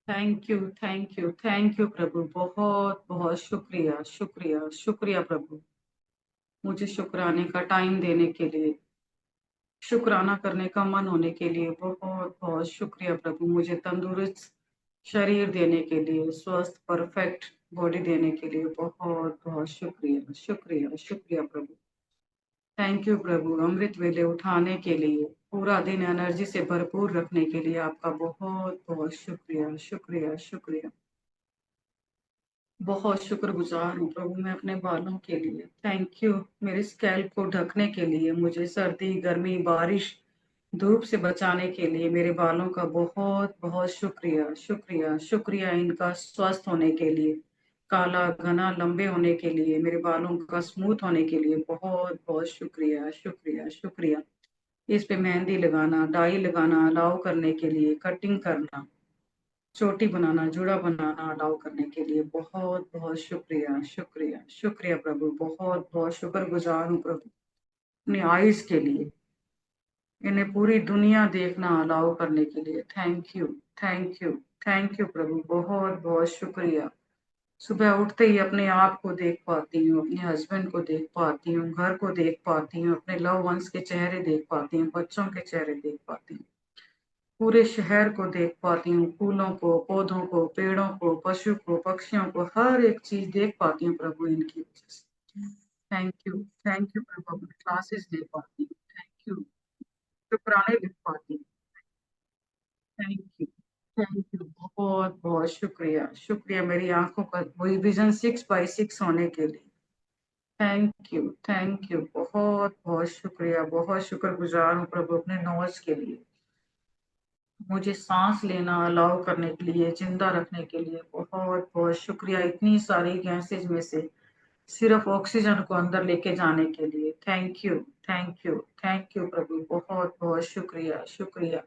Thank you प्रभु। बहुत बहुत शुक्रिया, शुक्रिया, शुक्रिया प्रभु। मुझे शुक्राने का टाइम देने के लिए, शुक्राना करने का मन होने के लिए बहुत बहुत शुक्रिया प्रभु। मुझे तंदुरुस्त शरीर देने के लिए, स्वस्थ परफेक्ट बॉडी देने के लिए बहुत बहुत शुक्रिया, शुक्रिया, शुक्रिया प्रभु। थैंक यू प्रभु। अमृत वेले उठाने के लिए, पूरा दिन एनर्जी से भरपूर रखने के लिए आपका बहुत बहुत शुक्रिया, शुक्रिया, शुक्रिया। बहुत शुक्रगुजार हूँ प्रभु मैं अपने बालों के लिए। Thank you. मेरे स्कैल्प को ढकने के लिए, मुझे सर्दी, गर्मी, बारिश, धूप से बचाने के लिए मेरे बालों का बहुत बहुत शुक्रिया, शुक्रिया, शुक्रिया। इनका स्वस्थ होने के लिए, काला घना लंबे होने के लिए, मेरे बालों का स्मूथ होने के लिए बहुत बहुत शुक्रिया, शुक्रिया, शुक्रिया। इस पे मेहंदी लगाना, डाई लगाना अलाउ करने के लिए, कटिंग करना, चोटी बनाना, जूड़ा बनाना अलाउ करने के लिए बहुत बहुत शुक्रिया, शुक्रिया, शुक्रिया प्रभु। बहुत बहुत शुक्रगुजार हूँ प्रभु अपनी आइज के लिए, इन्हें पूरी दुनिया देखना अलाउ करने के लिए। Thank you, thank you, thank you प्रभु। बहुत बहुत शुक्रिया। सुबह उठते ही अपने आप को देख पाती हूँ, अपने हस्बैंड को देख पाती हूँ, घर को देख पाती हूँ, अपने लव वंस के चेहरे देख पाती हूँ, बच्चों के चेहरे देख पाती हूँ, पूरे शहर को देख पाती हूँ, फूलों को, पौधों को, पेड़ों को, पशु को, पक्षियों को, हर एक चीज देख पाती हूँ प्रभु इनकी वजह से। थैंक यू प्रभु। अपनी क्लासेस देख पाती हूँ। Thank you. शुक्राने लिख पाती हूँ। Thank you, thank you. बहुत बहुत शुक्रिया, शुक्रिया। मेरी आंखों का वही विजन 6x6 होने के लिए। Thank you, thank you. बहुत बहुत शुक्रिया, बहुत शुक्रगुजार हूँ प्रभु अपने नॉलेज के लिए, मुझे सांस लेना अलाउ करने के लिए, जिंदा रखने के लिए बहुत बहुत शुक्रिया। इतनी सारी गैसेज में से सिर्फ ऑक्सीजन को अंदर लेके जाने के लिए thank you, thank you, thank you प्रभु। बहुत बहुत शुक्रिया, शुक्रिया।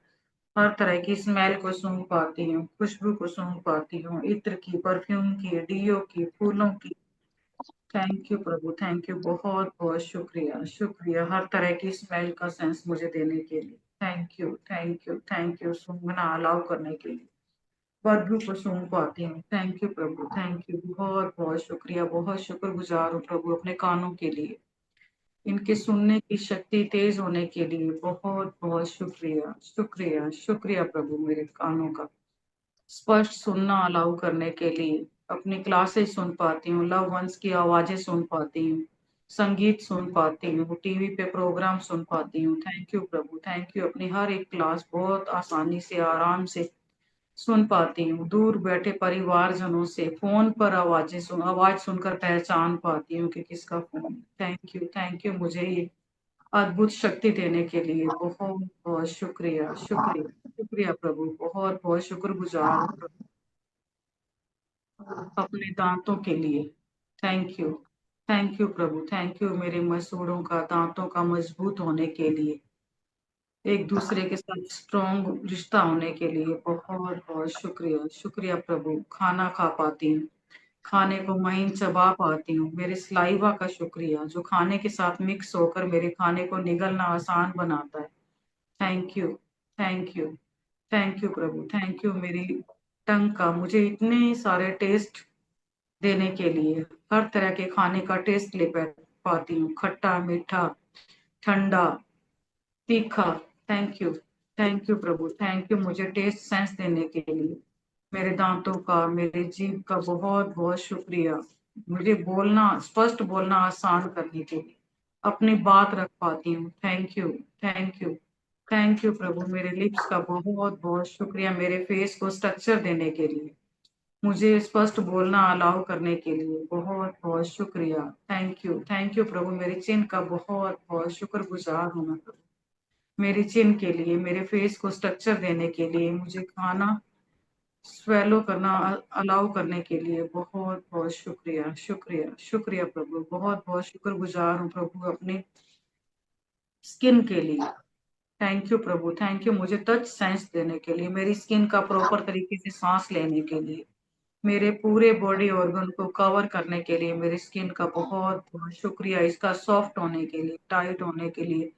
हर तरह की स्मेल को सूंघ पाती हूँ, खुशबू को सूंघ पाती हूँ, इत्र की, परफ्यूम की, डीओ की, फूलों की। थैंक यू प्रभु, थैंक यू। बहुत बहुत शुक्रिया, शुक्रिया। हर तरह की स्मेल का सेंस मुझे देने के लिए thank you, thank you, thank you. सूंघना अलाउ करने के लिए बदबू को सूंघ पाती हूँ। थैंक यू प्रभु, थैंक यू। बहुत बहुत शुक्रिया, बहुत शुक्रगुजार हूँ प्रभु अपने कानों के लिए, इनके सुनने की शक्ति तेज होने के लिए बहुत बहुत शुक्रिया, शुक्रिया, शुक्रिया प्रभु। मेरे कानों का स्पष्ट सुनना अलाउ करने के लिए अपनी क्लासेस सुन पाती हूँ, लव वंस की आवाजें सुन पाती हूँ, संगीत सुन पाती हूँ, टीवी पे प्रोग्राम सुन पाती हूँ। थैंक यू प्रभु, थैंक यू। अपनी हर एक क्लास बहुत आसानी से, आराम से सुन पाती हूँ। दूर बैठे परिवारजनों से फोन पर आवाज सुनकर पहचान पाती हूँ कि किसका phone. Thank you, thank you. मुझे ये अद्भुत शक्ति देने के लिए बहुत बहुत शुक्रिया, शुक्रिया, शुक्रिया प्रभु। बहुत बहुत शुक्रगुजार हूँ प्रभु अपने दांतों के लिए। थैंक यू, थैंक यू प्रभु, थैंक यू। मेरे मसूड़ों का, दांतों का मजबूत होने के लिए, एक दूसरे के साथ स्ट्रॉन्ग रिश्ता होने के लिए बहुत बहुत शुक्रिया, शुक्रिया प्रभु। खाना खा पाती हूँ, खाने को महीन चबा पाती हूँ। मेरे सलाइवा का शुक्रिया जो खाने के साथ मिक्स होकर मेरे खाने को निगलना आसान बनाता है। Thank you, thank you, thank you प्रभु, थैंक यू। मेरी टंग का मुझे इतने सारे टेस्ट देने के लिए, हर तरह के खाने का टेस्ट ले पाती हूँ, खट्टा, मीठा, ठंडा, तीखा। थैंक यू, थैंक यू प्रभु, थैंक यू। मुझे टेस्ट सेंस देने के लिए, मेरे दांतों का, मेरे जीभ का बहुत बहुत शुक्रिया। मुझे बोलना, स्पष्ट बोलना आसान करने के लिए, अपनी बात रख पाती हूँ। Thank you, thank you, thank you प्रभु। मेरे लिप्स का बहुत बहुत शुक्रिया, मेरे फेस को स्ट्रक्चर देने के लिए, मुझे स्पष्ट बोलना अलाउ करने के लिए बहुत बहुत शुक्रिया। थैंक यू, थैंक यू प्रभु। मेरे चिन्ह का बहुत बहुत शुक्रगुजार हूँ मैं प्रभु, मेरी चिन के लिए, मेरे फेस को स्ट्रक्चर देने के लिए, मुझे खाना स्वेलो करना अलाउ करने के लिए बहुत बहुत शुक्रिया, शुक्रिया, शुक्रिया प्रभु। बहुत बहुत शुक्रगुजार हूँ प्रभु अपने स्किन के लिए। थैंक यू प्रभु, थैंक यू। मुझे टच सेंस देने के लिए, मेरी स्किन का प्रॉपर तरीके से सांस लेने के लिए, मेरे पूरे बॉडी ऑर्गन को कवर करने के लिए, मेरी स्किन का बहुत बहुत शुक्रिया, इसका सॉफ्ट होने के लिए, टाइट होने के लिए,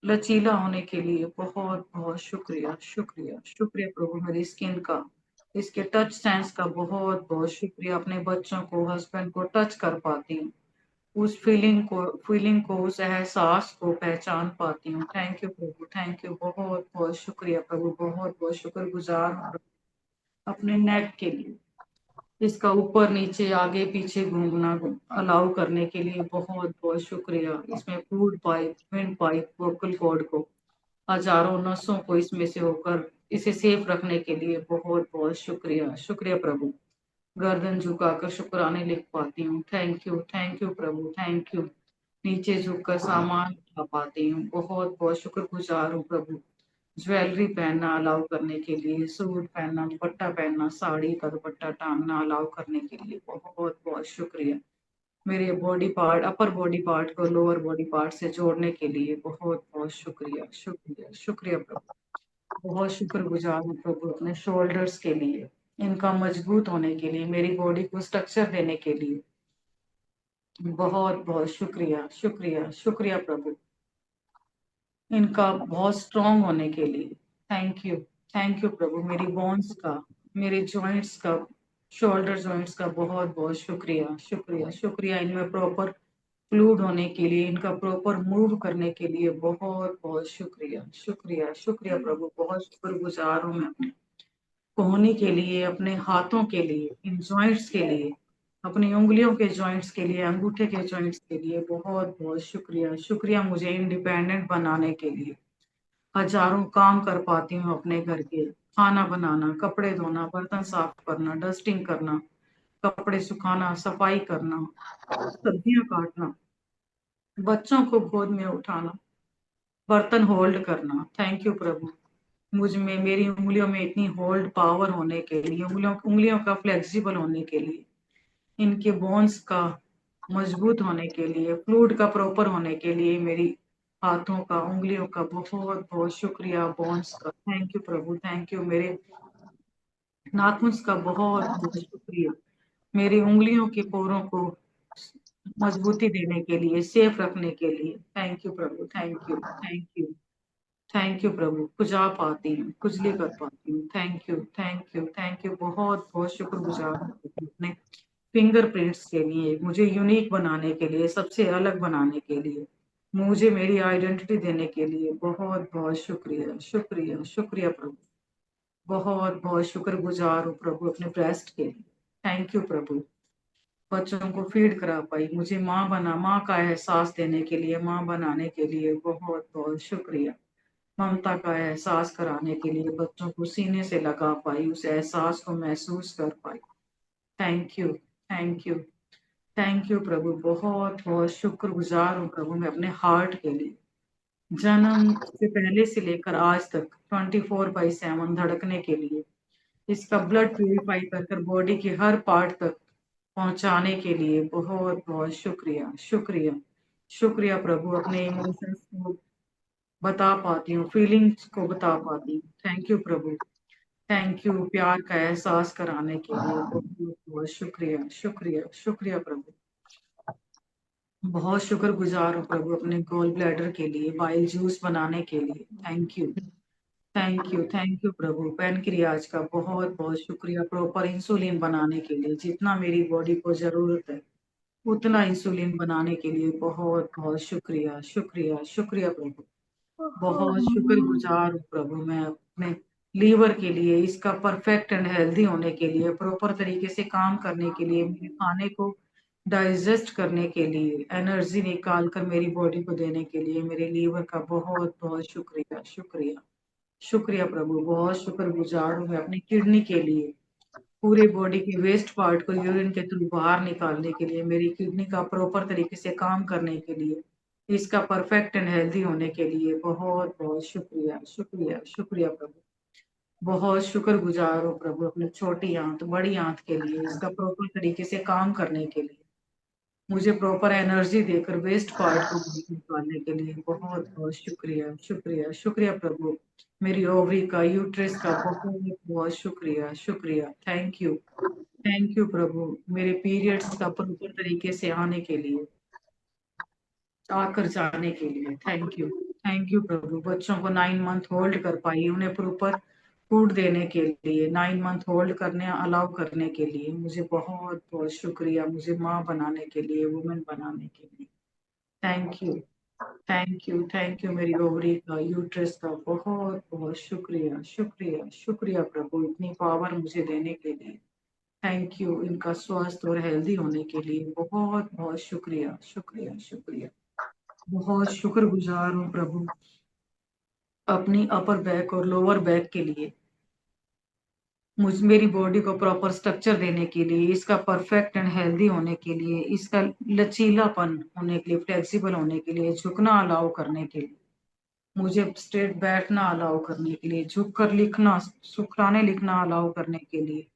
लचीला होने के लिए बहुत बहुत शुक्रिया, शुक्रिया, शुक्रिया प्रभु। मेरी स्किन का, इसके टच सेंस का बहुत बहुत शुक्रिया। अपने बच्चों को, हस्बैंड को टच कर पाती हूँ, उस फीलिंग को, उस एहसास को पहचान पाती हूँ। थैंक यू प्रभु, थैंक यू, बहुत बहुत शुक्रिया प्रभु, बहुत बहुत शुक्रगुजार हूँ प्रभु। अपने नेक के लिए, इसका ऊपर नीचे आगे पीछे घूमना अलाउ करने के लिए बहुत बहुत शुक्रिया। इसमें food pipe, wind pipe, vocal cord को, हजारों नसों को इसमें से होकर इसे सेफ रखने के लिए बहुत बहुत शुक्रिया, शुक्रिया प्रभु। गर्दन झुकाकर शुक्राने लिख पाती हूँ। थैंक यू प्रभु, थैंक यू। नीचे झुककर सामान उठा पाती हूँ। बहुत बहुत शुक्रगुजार हूँ प्रभु। ज्वेलरी पहनना अलाउ करने के लिए, सूट पहनना, दुपट्टा पहनना, साड़ी का दुपट्टा टांगना अलाउ करने के लिए बहुत बहुत शुक्रिया। मेरे body part, upper body part को लोअर बॉडी पार्ट से जोड़ने के लिए बहुत बहुत शुक्रिया, शुक्रिया, शुक्रिया प्रभु। बहुत शुक्रगुजार हूँ प्रभु अपने शोल्डर्स के लिए, इनका मजबूत होने के लिए, मेरी बॉडी को स्ट्रक्चर देने के लिए बहुत बहुत शुक्रिया, शुक्रिया, शुक्रिया प्रभु। इनका बहुत स्ट्रांग होने के लिए थैंक यू प्रभु। मेरी बोन्स का, मेरे जॉइंट्स का, शोल्डर जॉइंट्स का बहुत बहुत शुक्रिया, शुक्रिया, शुक्रिया। इनमें प्रॉपर फ्लूइड होने के लिए, इनका प्रॉपर मूव करने के लिए बहुत बहुत शुक्रिया, शुक्रिया, शुक्रिया प्रभु। बहुत शुक्रगुजार हूँ मैं अपने कोहनी के लिए, अपने हाथों के लिए, इन जॉइंट्स के लिए, अपनी उंगलियों के जॉइंट्स के लिए, अंगूठे के जॉइंट्स के लिए बहुत बहुत शुक्रिया, शुक्रिया। मुझे इंडिपेंडेंट बनाने के लिए हजारों काम कर पाती हूँ अपने घर के, खाना बनाना, कपड़े धोना, बर्तन साफ करना, डस्टिंग करना, कपड़े सुखाना, सफाई करना, सब्जियां काटना, बच्चों को गोद में उठाना, बर्तन होल्ड करना। थैंक यू प्रभु। मुझ में, मेरी उंगलियों में इतनी होल्ड पावर होने के लिए, उंगलियों उंगलियों का फ्लेक्सिबल होने के लिए, इनके बोन्स का मजबूत होने के लिए, फ्लूइड का प्रॉपर होने के लिए, मेरी हाथों का, उंगलियों का बहुत बहुत शुक्रिया, बोन्स का। थैंक यू प्रभु, थैंक यू। मेरे नाखून का बहुत बहुत शुक्रिया, मेरी उंगलियों के पोरों को मजबूती देने के लिए, सेफ रखने के लिए। थैंक यू प्रभु, thank you, thank you, thank you प्रभु। खुजा पाती हूँ, खुजली कर पाती हूँ। Thank you, thank you, thank you. बहुत बहुत शुक्रगुजार हूँ अपने फिंगरप्रिंट्स के लिए, मुझे यूनिक बनाने के लिए, सबसे अलग बनाने के लिए, मुझे मेरी आइडेंटिटी देने के लिए बहुत बहुत शुक्रिया, शुक्रिया, शुक्रिया प्रभु। बहुत बहुत शुक्रगुजार हूँ प्रभु अपने ब्रेस्ट के लिए। थैंक यू प्रभु। बच्चों को फीड करा पाई, मुझे माँ का एहसास देने के लिए, माँ बनाने के लिए बहुत बहुत शुक्रिया। ममता का एहसास कराने के लिए बच्चों को सीने से लगा पाई, उस एहसास को महसूस कर पाई। Thank you, thank you, thank you प्रभु। बहुत बहुत शुक्रगुजार हूँ प्रभु मैं अपने हार्ट के लिए, जन्म से पहले से लेकर आज तक 24/7 धड़कने के लिए, इसका ब्लड प्यूरिफाई कर कर बॉडी के हर पार्ट तक पहुंचाने के लिए बहुत बहुत शुक्रिया, शुक्रिया, शुक्रिया प्रभु। अपने इमोशंस को बता पाती हूँ, फीलिंग्स को बता पाती हूँ। थैंक यू प्रभु, थैंक यू। प्यार का एहसास कराने के लिए बहुत बहुत शुक्रिया, शुक्रिया, शुक्रिया प्रभु। बहुत शुक्रगुजार हूँ प्रभु अपने गोल ब्लैडर के लिए, बाइल जूस बनाने के लिए। Thank you, thank you, thank you Prabhu. Pancreas का बहुत बहुत शुक्रिया, प्रॉपर इंसुलिन बनाने के लिए, जितना मेरी बॉडी को जरूरत है उतना इंसुलिन बनाने के लिए बहुत बहुत शुक्रिया, शुक्रिया, शुक्रिया प्रभु। बहुत शुक्रगुजार हूँ प्रभु मैं अपने लीवर के लिए, इसका परफेक्ट एंड हेल्दी होने के लिए, प्रॉपर तरीके से काम करने के लिए, मेरे खाने को डाइजेस्ट करने के लिए, एनर्जी निकाल कर मेरी बॉडी को देने के लिए, मेरे लीवर का बहुत बहुत शुक्रिया, शुक्रिया, शुक्रिया प्रभु। बहुत शुक्रगुजार हूँ मैं अपनी किडनी के लिए, पूरे बॉडी के वेस्ट पार्ट को यूरिन के थ्रू बाहर निकालने के लिए, मेरी किडनी का प्रॉपर तरीके से काम करने के लिए, इसका परफेक्ट एंड हेल्दी होने के लिए बहुत बहुत शुक्रिया, शुक्रिया, शुक्रिया प्रभु। बहुत शुक्रगुजार हूँ प्रभु अपने छोटी आंत, बड़ी आंत के लिए, इसका प्रॉपर तरीके से काम करने के लिए, मुझे प्रॉपर एनर्जी देकर वेस्ट पार्ट को निकालने के लिए बहुत बहुत शुक्रिया, शुक्रिया, शुक्रिया प्रभु। मेरी ओवरी का, यूट्रस का बहुत बहुत शुक्रिया, शुक्रिया, थैंक यू प्रभु। मेरे पीरियड्स का प्रॉपर तरीके से आने के लिए, आकर जाने के लिए। थैंक यू, थैंक यू प्रभु, बच्चों को 9 मंथ होल्ड कर पाई, उन्हें प्रॉपर फूड देने के लिए, 9 मंथ होल्ड करने अलाउ करने के लिए मुझे बहुत बहुत शुक्रिया, मुझे माँ बनाने के लिए, वुमेन बनाने के लिए। Thank you, thank you, thank you. मेरी ओवरी का, यूट्रस का बहुत बहुत शुक्रिया, शुक्रिया, शुक्रिया प्रभु, इतनी पावर मुझे देने के लिए। थैंक यू, इनका स्वास्थ्य और हेल्दी होने के लिए बहुत बहुत शुक्रिया, शुक्रिया, शुक्रिया। बहुत शुक्रगुजार हूँ प्रभु, अपनी अपर बैक और लोअर बैक के लिए, मुझ मेरी बॉडी को प्रॉपर स्ट्रक्चर देने के लिए, इसका परफेक्ट एंड हेल्दी होने के लिए, इसका लचीलापन होने के लिए, फ्लेक्सिबल होने के लिए, झुकना अलाउ करने के लिए, मुझे स्ट्रेट बैठना अलाउ करने के लिए, झुक कर लिखना, सुखराने लिखना अलाउ करने के लिए,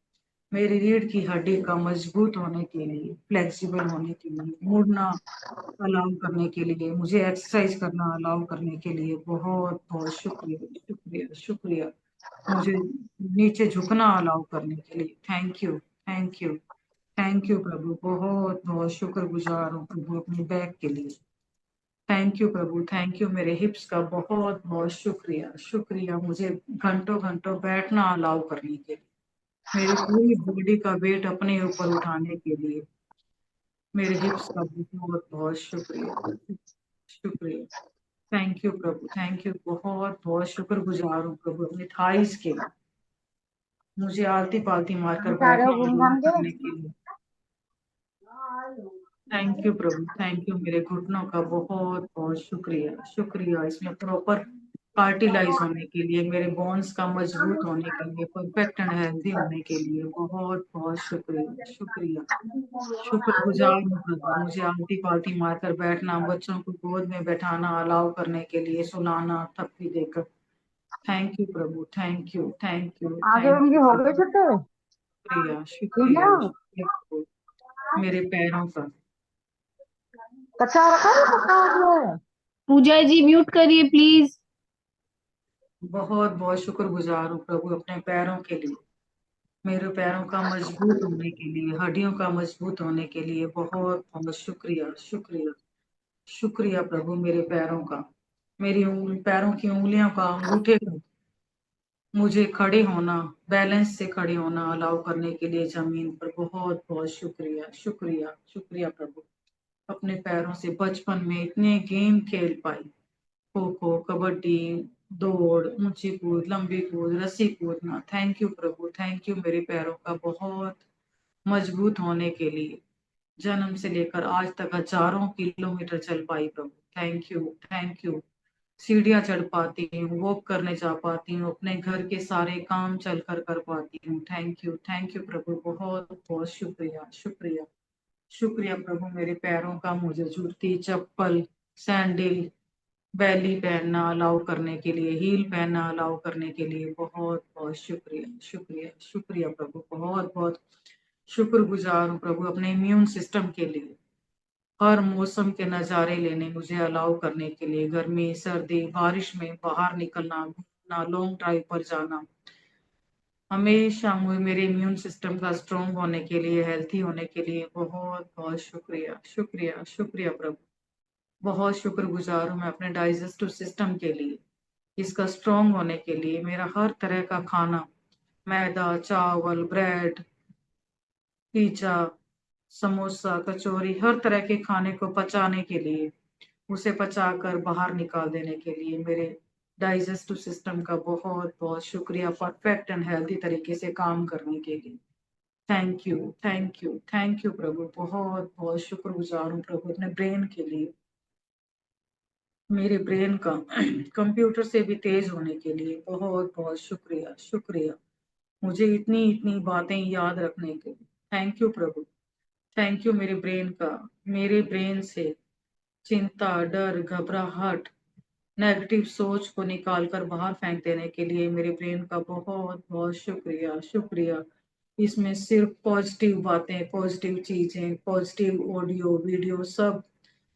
मेरी रीढ़ की हड्डी का मजबूत होने के लिए, फ्लेक्सिबल होने के लिए, मुड़ना अलाउ करने के लिए, मुझे एक्सरसाइज करना अलाउ करने के लिए बहुत बहुत शुक्रिया, शुक्रिया, शुक्रिया। मुझे नीचे झुकना अलाउ करने के लिए thank you, thank you, thank you प्रभु, बहुत बहुत शुक्रगुजार हूँ प्रभु अपनी बैक के लिए। थैंक यू प्रभु, थैंक यू। मेरे हिप्स का बहुत बहुत शुक्रिया, शुक्रिया, मुझे घंटों घंटों बैठना अलाउ करने के लिए, मेरी पूरी बॉडी का वेट अपने ऊपर उठाने के लिए, मेरे हिप्स का बहुत बहुत शुक्रिया, शुक्रिया। थैंक यू प्रभु, थैंक यू, बहुत बहुत शुक्रगुजार हूँ प्रभु अपने थाइस के लिए, मुझे आलती पालती मारकर हम जा रहे बैठना हो घूम अलाउ घाम के। करने के लिए। थैंक यू प्रभु, थैंक यू। मेरे घुटनों का बहुत बहुत शुक्रिया, शुक्रिया, इसमें प्रॉपर कार्टिलाइज होने के लिए, मेरे बोन्स का मजबूत होने के लिए, परफेक्ट एंड हेल्दी होने के लिए बहुत बहुत शुक्रिया, शुक्रिया, शुक्रगुजार हूँ प्रभु, मुझे आलती पालती मारकर बैठना, बच्चों को गोद में बैठाना अलाउ करने के लिए, सुलाना थप्पी देकर। थैंक यू प्रभु, थैंक यू, थैंक यू, आगे थैंक उनकी यू हो गई प्रभु, छुट्टी। शुक्रिया, ठीक है। शुक्रिया, शुक्रिया प्रभु। मेरे पैरों का कच्चा रखा है पक्का है। पूजा जी म्यूट करिए प्लीज। बहुत बहुत शुक्रगुजार हूँ प्रभु अपने पैरों के लिए, मेरे पैरों का मजबूत होने के लिए, हड्डियों का मजबूत होने के लिए बहुत बहुत शुक्रिया, शुक्रिया, शुक्रिया प्रभु। मेरे पैरों का, मेरी पैरों की उंगलियों का, अंगूठे का, मुझे खड़े होना, बैलेंस से खड़े होना अलाउ करने के लिए जमीन पर बहुत बहुत शुक्रिया, शुक्रिया, शुक्रिया प्रभु। अपने पैरों से बचपन में इतने गेम खेल पाई, खो खो, कबड्डी, दौड़, ऊंची कूद, लंबी कूद, रस्सी कूदना। थैंक यू प्रभु, थैंक यू मेरे पैरों का बहुत मजबूत होने के लिए, जन्म से लेकर आज तक हजारों किलोमीटर चल पाई प्रभु। Thank you, thank you. सीढ़ियाँ चढ़ पाती हूँ, वॉक करने जा पाती हूँ, अपने घर के सारे काम चल कर कर पाती हूँ। थैंक यू प्रभु, बहुत बहुत शुक्रिया, शुक्रिया, शुक्रिया प्रभु। मेरे पैरों का मुझे जूती, चप्पल, सैंडल, बैली पहनना अलाउ करने के लिए, हील पहनना अलाउ करने के लिए बहुत बहुत शुक्रिया, शुक्रिया, शुक्रिया प्रभु, बहुत बहुत शुक्रगुजार हूँ प्रभु अपने इम्यून सिस्टम के लिए, हर मौसम के नज़ारे लेने मुझे अलाउ करने के लिए, गर्मी, सर्दी, बारिश में बाहर निकलना, घूमना, लॉन्ग ड्राइव पर जाना, हमेशा मुझे मेरे इम्यून सिस्टम का स्ट्रॉन्ग होने के लिए, हेल्थी होने के लिए बहुत बहुत शुक्रिया, शुक्रिया, शुक्रिया प्रभु। बहुत शुक्रगुजार हूँ मैं अपने डाइजेस्टिव सिस्टम के लिए, इसका स्ट्रॉन्ग होने के लिए, मेरा हर तरह का खाना, मैदा, चावल, ब्रेड, पिज्जा, समोसा, कचौरी, हर तरह के खाने को पचाने के लिए, उसे पचाकर बाहर निकाल देने के लिए, मेरे डाइजेस्टिव सिस्टम का बहुत बहुत शुक्रिया, परफेक्ट एंड हेल्दी तरीके से काम करने के लिए। Thank you, thank you, thank you प्रभु, बहुत बहुत शुक्रगुजार हूँ प्रभु अपने ब्रेन के लिए, मेरे ब्रेन का कंप्यूटर से भी तेज होने के लिए बहुत बहुत शुक्रिया, शुक्रिया, मुझे इतनी इतनी बातें याद रखने के लिए। थैंक यू प्रभु, थैंक यू मेरे ब्रेन का, मेरे ब्रेन से चिंता, डर, घबराहट, नेगेटिव सोच को निकाल कर बाहर फेंक देने के लिए मेरे ब्रेन का बहुत बहुत शुक्रिया, शुक्रिया। इसमें सिर्फ पॉजिटिव बातें, पॉजिटिव चीजें, पॉजिटिव ऑडियो वीडियो सब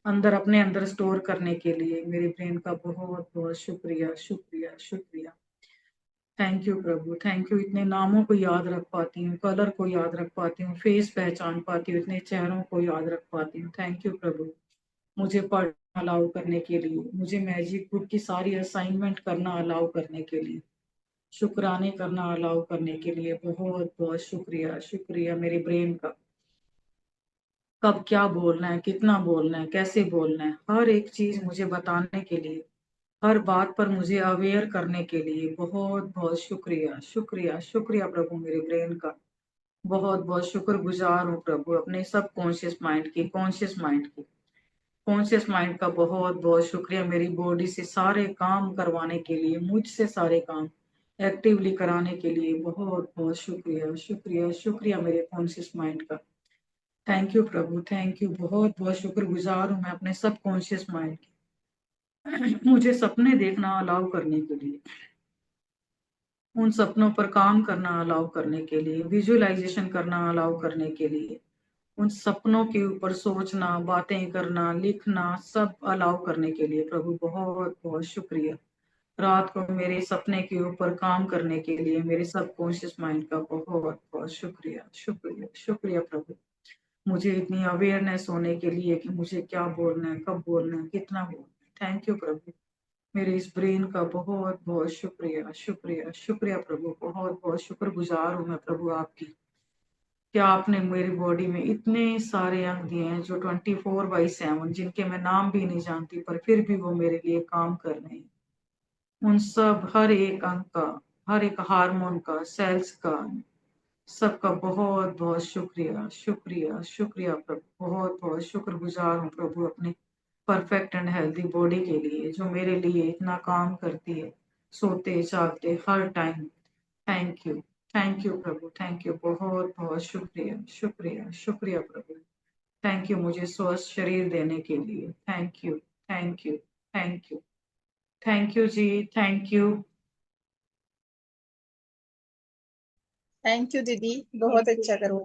अंदर अपने अंदर स्टोर करने के लिए मेरे ब्रेन का बहुत बहुत शुक्रिया, शुक्रिया, शुक्रिया। थैंक यू प्रभु, थैंक यू, इतने नामों को याद रख पाती हूँ, कलर को याद रख पाती हूँ, फेस पहचान पाती हूँ, इतने चेहरों को याद रख पाती हूँ। थैंक यू प्रभु, मुझे पढ़ना अलाउ करने के लिए, मुझे मैजिक बुक की सारी असाइनमेंट करना अलाउ करने के लिए, शुक्राने करना अलाउ करने के लिए बहुत बहुत शुक्रिया। शुक्रिया मेरे ब्रेन का, कब क्या बोलना है, कितना बोलना है, कैसे बोलना है, हर एक चीज मुझे बताने के लिए, हर बात पर मुझे अवेयर करने के लिए बहुत बहुत शुक्रिया। शुक्रिया शुक्रिया प्रभु मेरे ब्रेन का, बहुत बहुत शुक्रगुजार हूँ प्रभु अपने सब कॉन्शियस माइंड की, कॉन्शियस माइंड का बहुत बहुत शुक्रिया। मेरी बॉडी से सारे काम करवाने के लिए, मुझसे सारे काम एक्टिवली कराने के लिए बहुत बहुत शुक्रिया। शुक्रिया शुक्रिया मेरे कॉन्शियस माइंड का। थैंक यू प्रभु, थैंक यू, बहुत बहुत शुक्रगुजार हूँ मैं अपने सब कॉन्शियस माइंड की, मुझे सपने देखना अलाउ करने के लिए, उन सपनों पर काम करना अलाउ करने के लिए, विजुअलाइजेशन करना अलाउ करने के लिए, उन सपनों के ऊपर सोचना, बातें करना, लिखना, सब अलाउ करने के लिए प्रभु बहुत बहुत शुक्रिया। रात को मेरे सपने के ऊपर काम करने के लिए मेरे सबकॉन्शियस माइंड का बहुत बहुत शुक्रिया। शुक्रिया शुक्रिया प्रभु, मुझे इतनी अवेयरनेस होने के लिए कि मुझे क्या बोलना है, कब बोलना है, कितना बोलना है। थैंक यू प्रभु, मेरे इस ब्रेन का बहुत बहुत शुक्रिया। शुक्रिया शुक्रिया प्रभु, बहुत बहुत शुक्रगुजार हूँ मैं प्रभु आपकी, क्या आपने मेरी बॉडी में इतने सारे अंग दिए हैं जो 24/7, जिनके मैं नाम भी नहीं जानती, पर फिर भी वो मेरे लिए काम कर रहे हैं। उन सब, हर एक अंग का, हर एक हार्मोन का, सेल्स का, सबका बहुत बहुत शुक्रिया। शुक्रिया शुक्रिया प्रभु, बहुत बहुत शुक्रगुजार हूँ प्रभु अपने परफेक्ट एंड हेल्दी बॉडी के लिए जो मेरे लिए इतना काम करती है, सोते जागते हर time. Thank you, thank you प्रभु, थैंक यू, बहुत बहुत शुक्रिया। शुक्रिया शुक्रिया प्रभु, थैंक यू मुझे स्वस्थ शरीर देने के लिए। Thank you, thank you, thank you, thank you ji, thank you. Thank you दीदी, बहुत अच्छा करो।